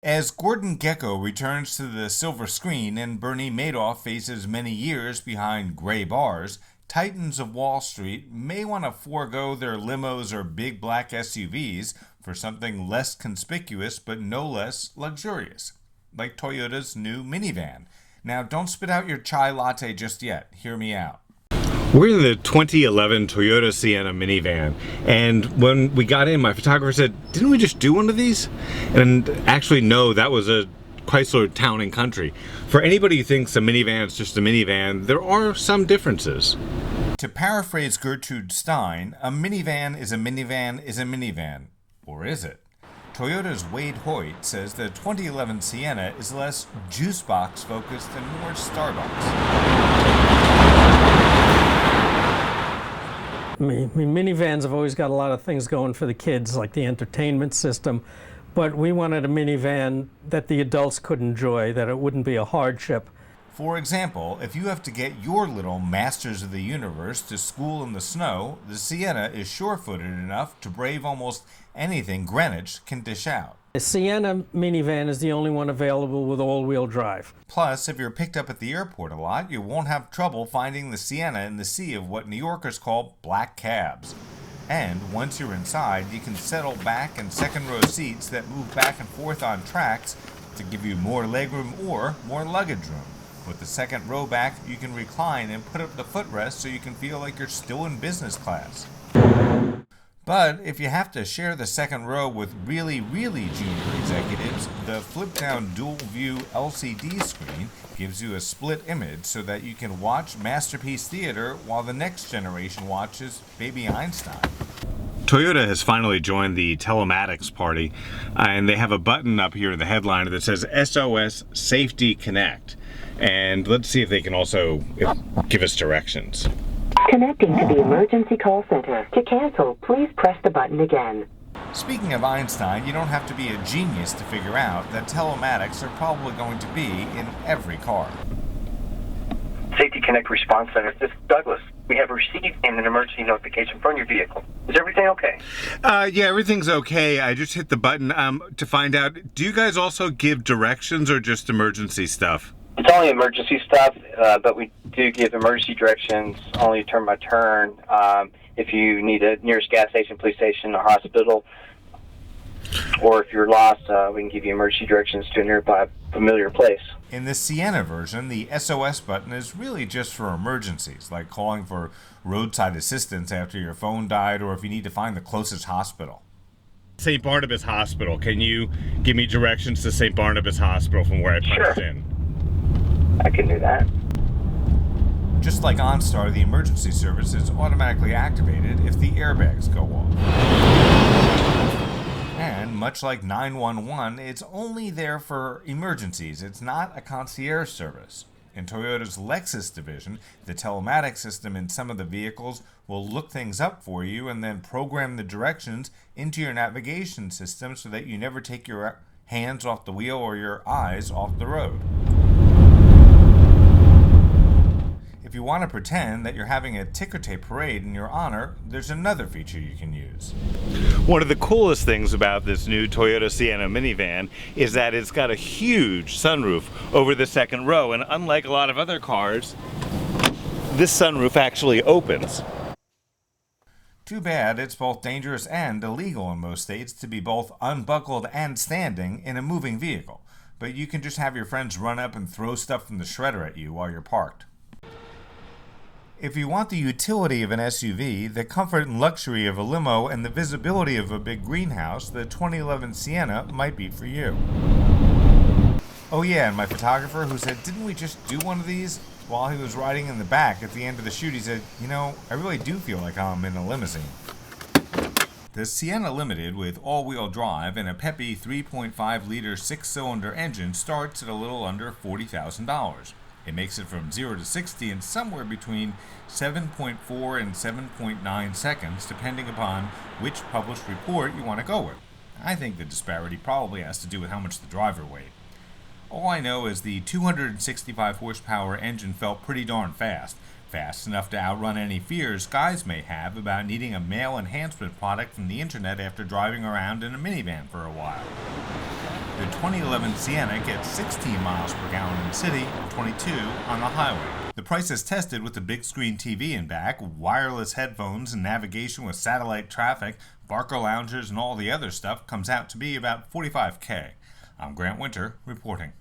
As Gordon Gekko returns to the silver screen and Bernie Madoff faces many years behind gray bars, titans of Wall Street may want to forego their limos or big black SUVs for something less conspicuous but no less luxurious, like Toyota's new minivan. Now, don't spit out your chai latte just yet. Hear me out. We're in the 2011 Toyota Sienna minivan, and when we got in, my photographer said, didn't we just do one of these? And actually, no, that was a Chrysler Town & Country. For anybody who thinks a minivan is just a minivan, there are some differences. To paraphrase Gertrude Stein, a minivan is a minivan is a minivan. Or is it? Toyota's Wade Hoyt says the 2011 Sienna is less juice box focused and more Starbucks. I mean, minivans have always got a lot of things going for the kids, like the entertainment system, but we wanted a minivan that the adults could enjoy, that it wouldn't be a hardship. For example, if you have to get your little Masters of the Universe to school in the snow, the Sienna is sure-footed enough to brave almost anything Greenwich can dish out. The Sienna minivan is the only one available with all-wheel drive. Plus, if you're picked up at the airport a lot, you won't have trouble finding the Sienna in the sea of what New Yorkers call black cabs. And once you're inside, you can settle back in second-row seats that move back and forth on tracks to give you more legroom or more luggage room. With the second row back, you can recline and put up the footrest so you can feel like you're still in business class. But if you have to share the second row with really junior executives, the flip-down dual-view LCD screen gives you a split image so that you can watch Masterpiece Theater while the next generation watches Baby Einstein. Toyota has finally joined the telematics party, and they have a button up here in the headliner that says SOS Safety Connect. And let's see if they can also give us directions. Connecting to the emergency call center. To cancel, please press the button again. Speaking of Einstein, you don't have to be a genius to figure out that telematics are probably going to be in every car. Safety Connect Response Center. This is Douglas. We have received an emergency notification from your vehicle. Is everything okay? Yeah, everything's okay. I just hit the button to find out. Do you guys also give directions or just emergency stuff? It's only emergency stuff, but we do give emergency directions only turn by turn. If you need a nearest gas station, police station, or hospital, or if you're lost, we can give you emergency directions to a nearby familiar place. In the Sienna version, the SOS button is really just for emergencies, like calling for roadside assistance after your phone died or if you need to find the closest hospital. St. Barnabas Hospital. Can you give me directions to St. Barnabas Hospital from where I punched in? I can do that. Just like OnStar, the emergency service is automatically activated if the airbags go off. And much like 911, it's only there for emergencies. It's not a concierge service. In Toyota's Lexus division, the telematics system in some of the vehicles will look things up for you and then program the directions into your navigation system so that you never take your hands off the wheel or your eyes off the road. If you want to pretend that you're having a ticker tape parade in your honor, there's another feature you can use. One of the coolest things about this new Toyota Sienna minivan is that it's got a huge sunroof over the second row, and unlike a lot of other cars, this sunroof actually opens. Too bad it's both dangerous and illegal in most states to be both unbuckled and standing in a moving vehicle, but you can just have your friends run up and throw stuff from the shredder at you while you're parked. If you want the utility of an SUV, the comfort and luxury of a limo, and the visibility of a big greenhouse, the 2011 Sienna might be for you. Oh yeah, and my photographer who said, didn't we just do one of these? While he was riding in the back at the end of the shoot, he said, you know, I really do feel like I'm in a limousine. The Sienna Limited with all-wheel drive and a peppy 3.5-liter 6-cylinder engine starts at a little under $40,000. It makes it from 0 to 60 in somewhere between 7.4 and 7.9 seconds, depending upon which published report you want to go with. I think the disparity probably has to do with how much the driver weighed. All I know is the 265 horsepower engine felt pretty darn fast enough to outrun any fears guys may have about needing a male enhancement product from the internet after driving around in a minivan for a while. The 2011 Sienna gets 16 miles per gallon in the city and 22 on the highway. The price is tested with the big screen TV in back, wireless headphones, and navigation with satellite traffic, Barca loungers, and all the other stuff comes out to be about $45K. I'm Grant Winter reporting.